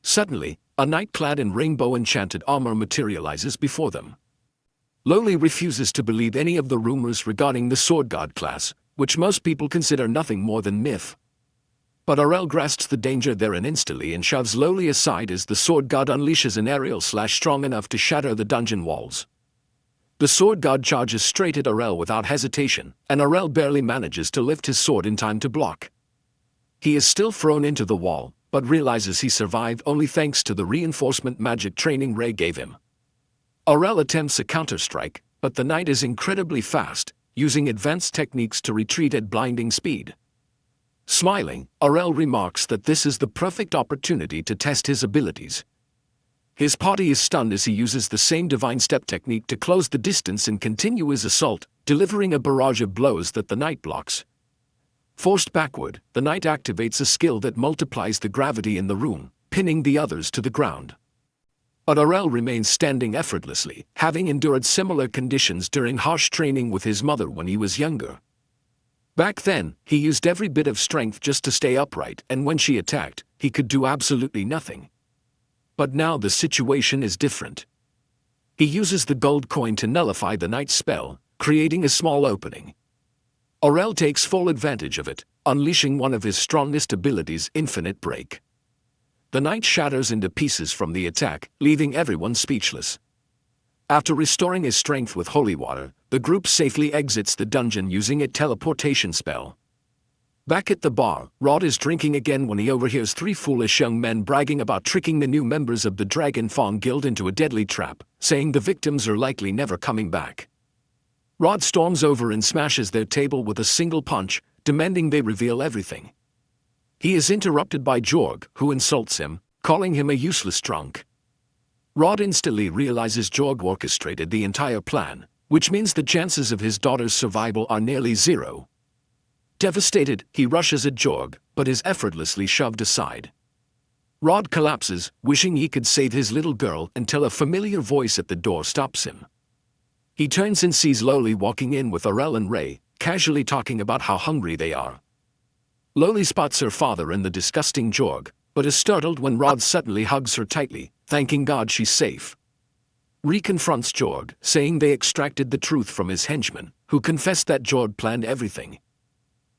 Suddenly, a knight clad in rainbow-enchanted armor materializes before them. Loli refuses to believe any of the rumors regarding the sword god class, which most people consider nothing more than myth. But Arel grasps the danger therein instantly and shoves Loli aside as the sword god unleashes an aerial slash strong enough to shatter the dungeon walls. The sword god charges straight at Arel without hesitation, and Arel barely manages to lift his sword in time to block. He is still thrown into the wall, but realizes he survived only thanks to the reinforcement magic training Ray gave him. Arel attempts a counter-strike, but the knight is incredibly fast, using advanced techniques to retreat at blinding speed. Smiling, Arel remarks that this is the perfect opportunity to test his abilities. His party is stunned as he uses the same divine step technique to close the distance and continue his assault, delivering a barrage of blows that the knight blocks. Forced backward, the knight activates a skill that multiplies the gravity in the room, pinning the others to the ground. But Arel remains standing effortlessly, having endured similar conditions during harsh training with his mother when he was younger. Back then, he used every bit of strength just to stay upright, and when she attacked, he could do absolutely nothing. But now the situation is different. He uses the gold coin to nullify the knight's spell, creating a small opening. Arel takes full advantage of it, unleashing one of his strongest abilities, Infinite Break. The knight shatters into pieces from the attack, leaving everyone speechless. After restoring his strength with holy water, the group safely exits the dungeon using a teleportation spell. Back at the bar, Rod is drinking again when he overhears three foolish young men bragging about tricking the new members of the Dragon Fawn Guild into a deadly trap, saying the victims are likely never coming back. Rod storms over and smashes their table with a single punch, demanding they reveal everything. He is interrupted by Jorg, who insults him, calling him a useless drunk. Rod instantly realizes Jorg orchestrated the entire plan, which means the chances of his daughter's survival are nearly zero. Devastated, he rushes at Jorg, but is effortlessly shoved aside. Rod collapses, wishing he could save his little girl until a familiar voice at the door stops him. He turns and sees Loli walking in with Arel and Ray, casually talking about how hungry they are. Loli spots her father and the disgusting Jorg, but is startled when Rod suddenly hugs her tightly, thanking God she's safe. Ray confronts Jorg, saying they extracted the truth from his henchman, who confessed that Jorg planned everything.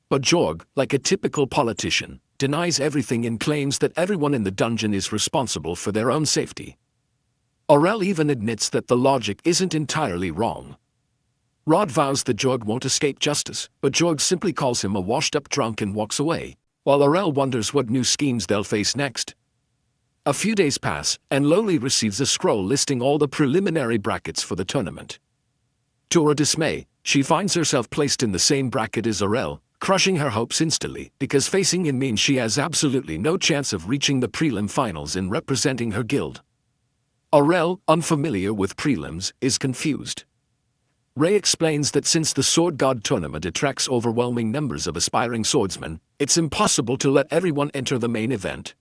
But Jorg, like a typical politician, denies everything and claims that everyone in the dungeon is responsible for their own safety. Arel even admits that the logic isn't entirely wrong. Rod vows that Jorg won't escape justice, but Jorg simply calls him a washed-up drunk and walks away, while Arel wonders what new schemes they'll face next. A few days pass, and Loli receives a scroll listing all the preliminary brackets for the tournament. To her dismay, she finds herself placed in the same bracket as Arel, crushing her hopes instantly, because facing him means she has absolutely no chance of reaching the prelim finals and representing her guild. Arel, unfamiliar with prelims, is confused. Ray explains that since the Sword God tournament attracts overwhelming numbers of aspiring swordsmen, it's impossible to let everyone enter the main event.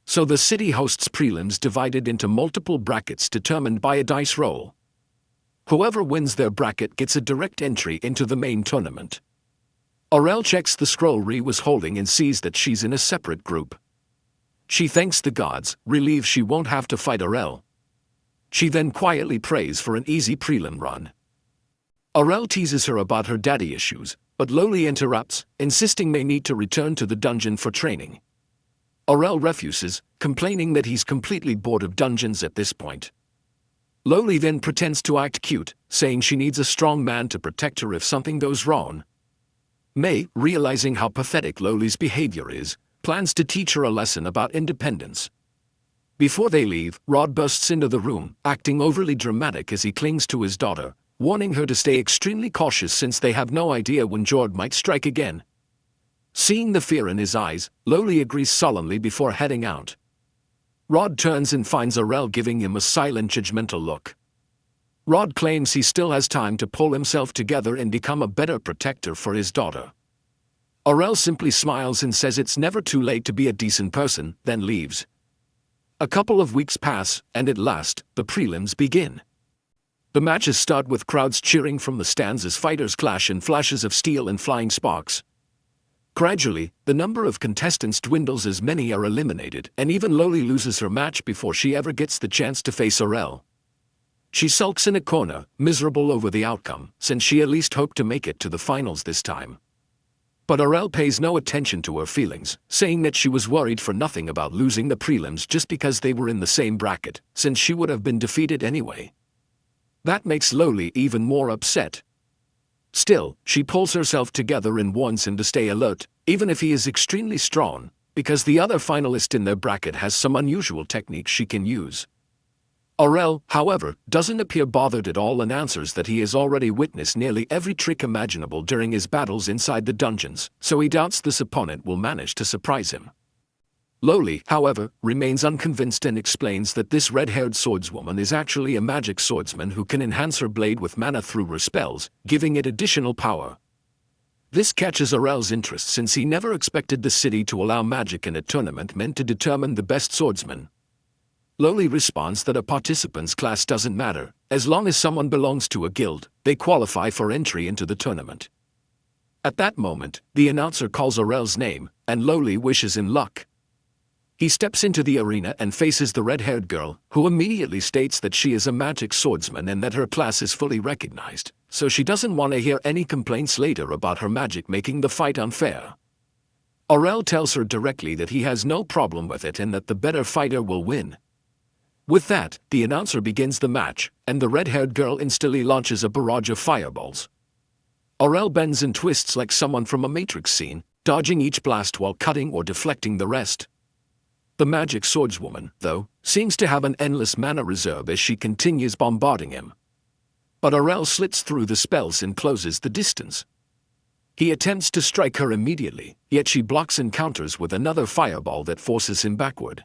So the city hosts prelims divided into multiple brackets determined by a dice roll. Whoever wins their bracket gets a direct entry into the main tournament. Arel checks the scroll Ray was holding and sees that she's in a separate group. She thanks the gods, relieved she won't have to fight Arel. She then quietly prays for an easy prelim run. Arel teases her about her daddy issues, but Loli interrupts, insisting they need to return to the dungeon for training. Arel refuses, complaining that he's completely bored of dungeons at this point. Loli then pretends to act cute, saying she needs a strong man to protect her if something goes wrong. May, realizing how pathetic Loli's behavior is, plans to teach her a lesson about independence. Before they leave, Rod bursts into the room, acting overly dramatic as he clings to his daughter, warning her to stay extremely cautious since they have no idea when Jorg might strike again. Seeing the fear in his eyes, Loli agrees sullenly before heading out. Rod turns and finds Arel giving him a silent, judgmental look. Rod claims he still has time to pull himself together and become a better protector for his daughter. Arel simply smiles and says it's never too late to be a decent person, then leaves. A couple of weeks pass, and at last, the prelims begin. The matches start with crowds cheering from the stands as fighters clash in flashes of steel and flying sparks. Gradually, the number of contestants dwindles as many are eliminated, and even Loli loses her match before she ever gets the chance to face Arel. She sulks in a corner, miserable over the outcome, since she at least hoped to make it to the finals this time. But Arel pays no attention to her feelings, saying that she was worried for nothing about losing the prelims just because they were in the same bracket, since she would have been defeated anyway. That makes Loli even more upset. Still, she pulls herself together and warns him to stay alert, even if he is extremely strong, because the other finalist in their bracket has some unusual techniques she can use. Arel, however, doesn't appear bothered at all and answers that he has already witnessed nearly every trick imaginable during his battles inside the dungeons, so he doubts this opponent will manage to surprise him. Loli, however, remains unconvinced and explains that this red-haired swordswoman is actually a magic swordsman who can enhance her blade with mana through her spells, giving it additional power. This catches Arel's interest since he never expected the city to allow magic in a tournament meant to determine the best swordsman. Loli responds that a participant's class doesn't matter, as long as someone belongs to a guild, they qualify for entry into the tournament. At that moment, the announcer calls Arel's name, and Lowly wishes him luck. He steps into the arena and faces the red-haired girl, who immediately states that she is a magic swordsman and that her class is fully recognized, so she doesn't want to hear any complaints later about her magic making the fight unfair. Arel tells her directly that he has no problem with it and that the better fighter will win. With that, the announcer begins the match, and the red-haired girl instantly launches a barrage of fireballs. Arel bends and twists like someone from a Matrix scene, dodging each blast while cutting or deflecting the rest. The magic swordswoman, though, seems to have an endless mana reserve as she continues bombarding him. But Arel slits through the spells and closes the distance. He attempts to strike her immediately, yet she blocks and counters with another fireball that forces him backward.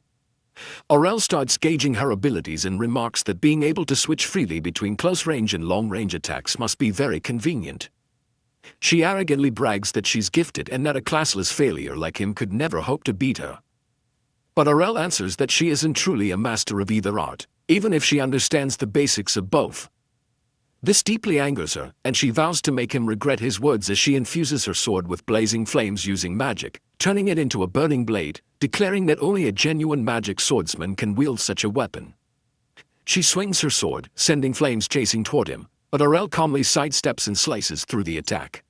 Arel starts gauging her abilities and remarks that being able to switch freely between close-range and long-range attacks must be very convenient. She arrogantly brags that she's gifted and that a classless failure like him could never hope to beat her. But Arel answers that she isn't truly a master of either art, even if she understands the basics of both. This deeply angers her, and she vows to make him regret his words as she infuses her sword with blazing flames using magic, turning it into a burning blade, declaring that only a genuine magic swordsman can wield such a weapon. She swings her sword, sending flames chasing toward him, but Arel calmly sidesteps and slices through the attack.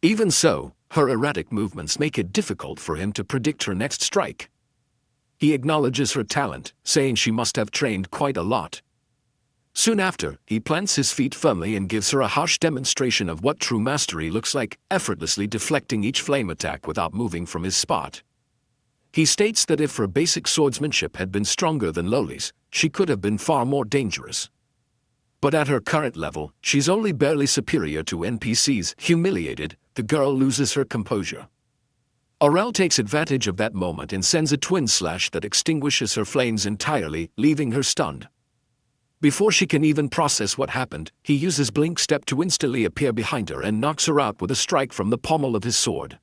Even so, her erratic movements make it difficult for him to predict her next strike. He acknowledges her talent, saying she must have trained quite a lot. Soon after, he plants his feet firmly and gives her a harsh demonstration of what true mastery looks like, effortlessly deflecting each flame attack without moving from his spot. He states that if her basic swordsmanship had been stronger than Lowly's, she could have been far more dangerous. But at her current level, she's only barely superior to NPCs. Humiliated, the girl loses her composure. Arel takes advantage of that moment and sends a twin slash that extinguishes her flames entirely, leaving her stunned. Before she can even process what happened, he uses Blink Step to instantly appear behind her and knocks her out with a strike from the pommel of his sword.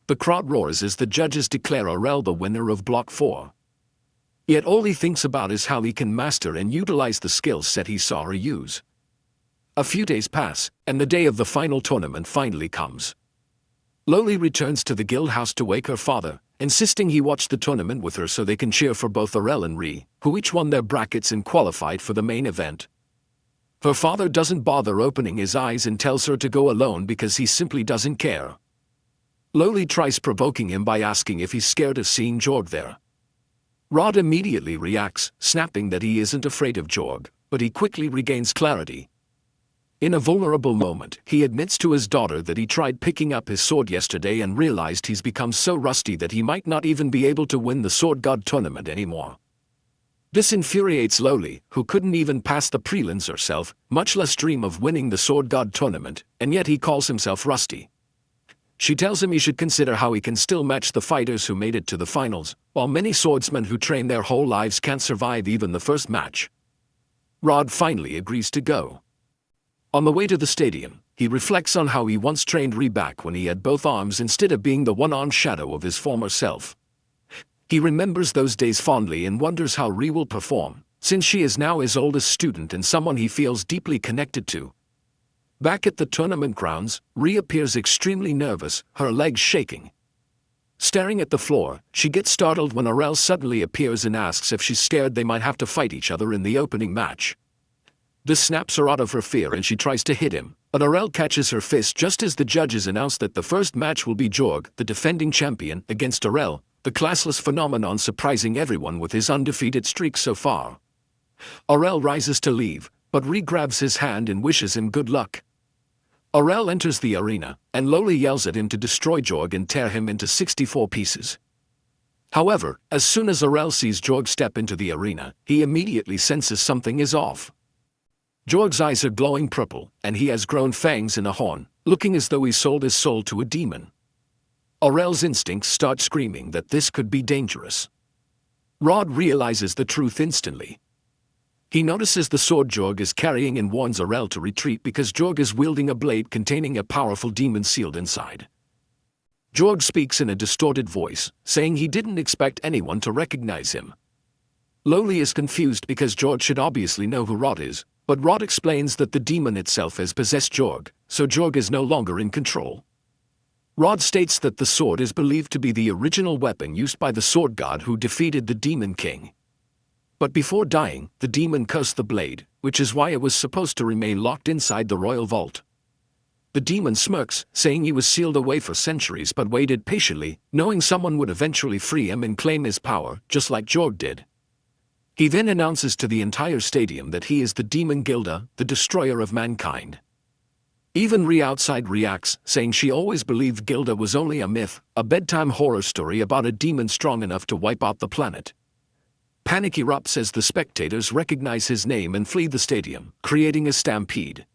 The crowd roars as the judges declare Arel the winner of Block 4. Yet all he thinks about is how he can master and utilize the skill set he saw her use. A few days pass, and the day of the final tournament finally comes. Lowly returns to the guild house to wake her father, insisting he watch the tournament with her so they can cheer for both Arel and Ree, who each won their brackets and qualified for the main event. Her father doesn't bother opening his eyes and tells her to go alone because he simply doesn't care. Lowly tries provoking him by asking if he's scared of seeing Jorg there. Rod immediately reacts, snapping that he isn't afraid of Jorg, but he quickly regains clarity. In a vulnerable moment, he admits to his daughter that he tried picking up his sword yesterday and realized he's become so rusty that he might not even be able to win the Sword God tournament anymore. This infuriates Lowly, who couldn't even pass the prelims herself, much less dream of winning the Sword God tournament, and yet he calls himself rusty. She tells him he should consider how he can still match the fighters who made it to the finals, while many swordsmen who train their whole lives can't survive even the first match. Rod finally agrees to go. On the way to the stadium, he reflects on how he once trained Ree back when he had both arms instead of being the one-armed shadow of his former self. He remembers those days fondly and wonders how Ree will perform, since she is now his oldest student and someone he feels deeply connected to. Back at the tournament grounds, Ree appears extremely nervous, her legs shaking. Staring at the floor, she gets startled when Arel suddenly appears and asks if she's scared they might have to fight each other in the opening match. This snaps her out of her fear and she tries to hit him, but Arel catches her fist just as the judges announce that the first match will be Jorg, the defending champion, against Arel, the classless phenomenon surprising everyone with his undefeated streak so far. Arel rises to leave, but Ree grabs his hand and wishes him good luck. Arel enters the arena, and Lowly yells at him to destroy Jorg and tear him into 64 pieces. However, as soon as Arel sees Jorg step into the arena, he immediately senses something is off. Jorg's eyes are glowing purple, and he has grown fangs and a horn, looking as though he sold his soul to a demon. Arel's instincts start screaming that this could be dangerous. Rod realizes the truth instantly. He notices the sword Jorg is carrying and warns Arel to retreat because Jorg is wielding a blade containing a powerful demon sealed inside. Jorg speaks in a distorted voice, saying he didn't expect anyone to recognize him. Lowly is confused because Jorg should obviously know who Rod is, but Rod explains that the demon itself has possessed Jorg, so Jorg is no longer in control. Rod states that the sword is believed to be the original weapon used by the sword god who defeated the Demon King. But before dying, the demon cursed the blade, which is why it was supposed to remain locked inside the royal vault. The demon smirks, saying he was sealed away for centuries but waited patiently, knowing someone would eventually free him and claim his power, just like Jorg did. He then announces to the entire stadium that he is the demon Gilda, the destroyer of mankind. Even Rhea outside reacts, saying she always believed Gilda was only a myth, a bedtime horror story about a demon strong enough to wipe out the planet. Panic erupts as the spectators recognize his name and flee the stadium, creating a stampede.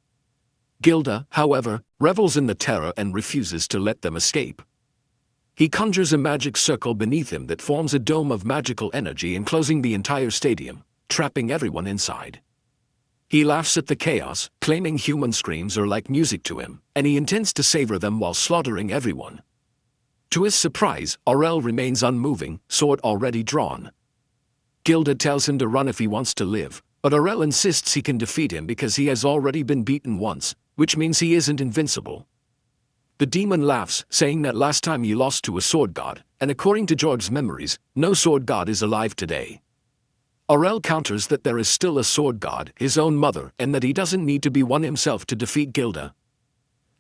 Gilda, however, revels in the terror and refuses to let them escape. He conjures a magic circle beneath him that forms a dome of magical energy enclosing the entire stadium, trapping everyone inside. He laughs at the chaos, claiming human screams are like music to him, and he intends to savor them while slaughtering everyone. To his surprise, Arel remains unmoving, sword already drawn. Gilda tells him to run if he wants to live, but Arel insists he can defeat him because he has already been beaten once, which means he isn't invincible. The demon laughs, saying that last time he lost to a sword god, and according to Jorg's memories, no sword god is alive today. Arel counters that there is still a sword god, his own mother, and that he doesn't need to be one himself to defeat Gilda.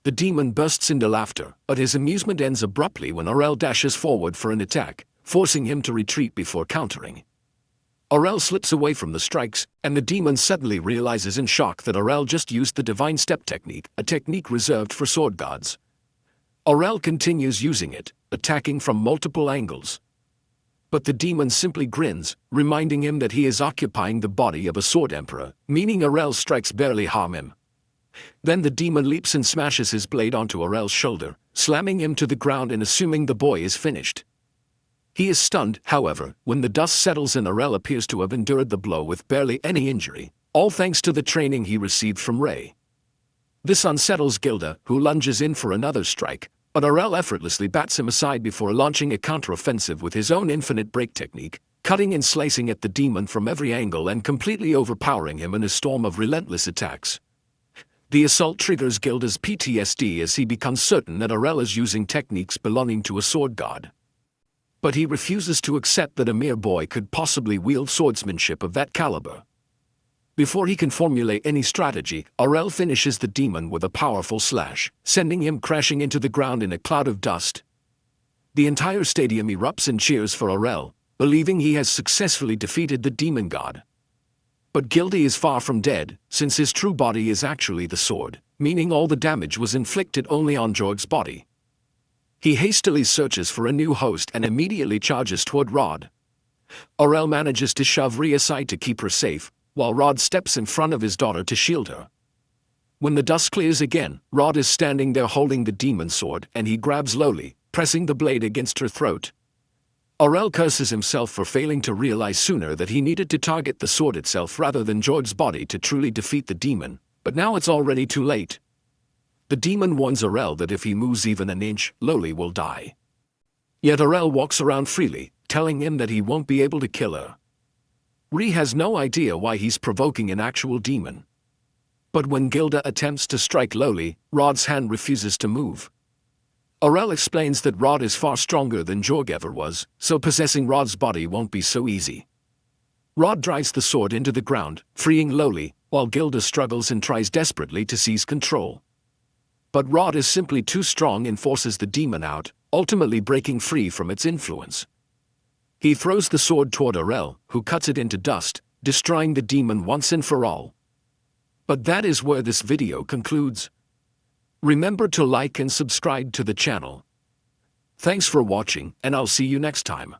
The demon bursts into laughter, but his amusement ends abruptly when Arel dashes forward for an attack, forcing him to retreat before countering. Arel slips away from the strikes, and the demon suddenly realizes in shock that Arel just used the divine step technique, a technique reserved for sword gods. Arel continues using it, attacking from multiple angles. But the demon simply grins, reminding him that he is occupying the body of a sword emperor, meaning Arel's strikes barely harm him. Then the demon leaps and smashes his blade onto Arel's shoulder, slamming him to the ground and assuming the boy is finished. He is stunned, however, when the dust settles and Arel appears to have endured the blow with barely any injury, all thanks to the training he received from Ray. This unsettles Gilda, who lunges in for another strike, but Arel effortlessly bats him aside before launching a counteroffensive with his own infinite break technique, cutting and slicing at the demon from every angle and completely overpowering him in a storm of relentless attacks. The assault triggers Gilda's PTSD as he becomes certain that Arel is using techniques belonging to a sword god. But he refuses to accept that a mere boy could possibly wield swordsmanship of that caliber. Before he can formulate any strategy, Arel finishes the demon with a powerful slash, sending him crashing into the ground in a cloud of dust. The entire stadium erupts and cheers for Arel, believing he has successfully defeated the demon god. But Gilda is far from dead, since his true body is actually the sword, meaning all the damage was inflicted only on Jorg's body. He hastily searches for a new host and immediately charges toward Rod. Arel manages to shove Rhea aside to keep her safe, while Rod steps in front of his daughter to shield her. When the dust clears again, Rod is standing there holding the demon sword and he grabs lowly, pressing the blade against her throat. Arel curses himself for failing to realize sooner that he needed to target the sword itself rather than Jorg's body to truly defeat the demon, but now it's already too late. The demon warns Arel that if he moves even an inch, Loli will die. Yet Arel walks around freely, telling him that he won't be able to kill her. Rhea has no idea why he's provoking an actual demon. But when Gilda attempts to strike Loli, Rod's hand refuses to move. Arel explains that Rod is far stronger than Jorg ever was, so possessing Rod's body won't be so easy. Rod drives the sword into the ground, freeing Loli, while Gilda struggles and tries desperately to seize control. But Rod is simply too strong and forces the demon out, ultimately breaking free from its influence. He throws the sword toward Arel, who cuts it into dust, destroying the demon once and for all. But that is where this video concludes. Remember to like and subscribe to the channel. Thanks for watching, and I'll see you next time.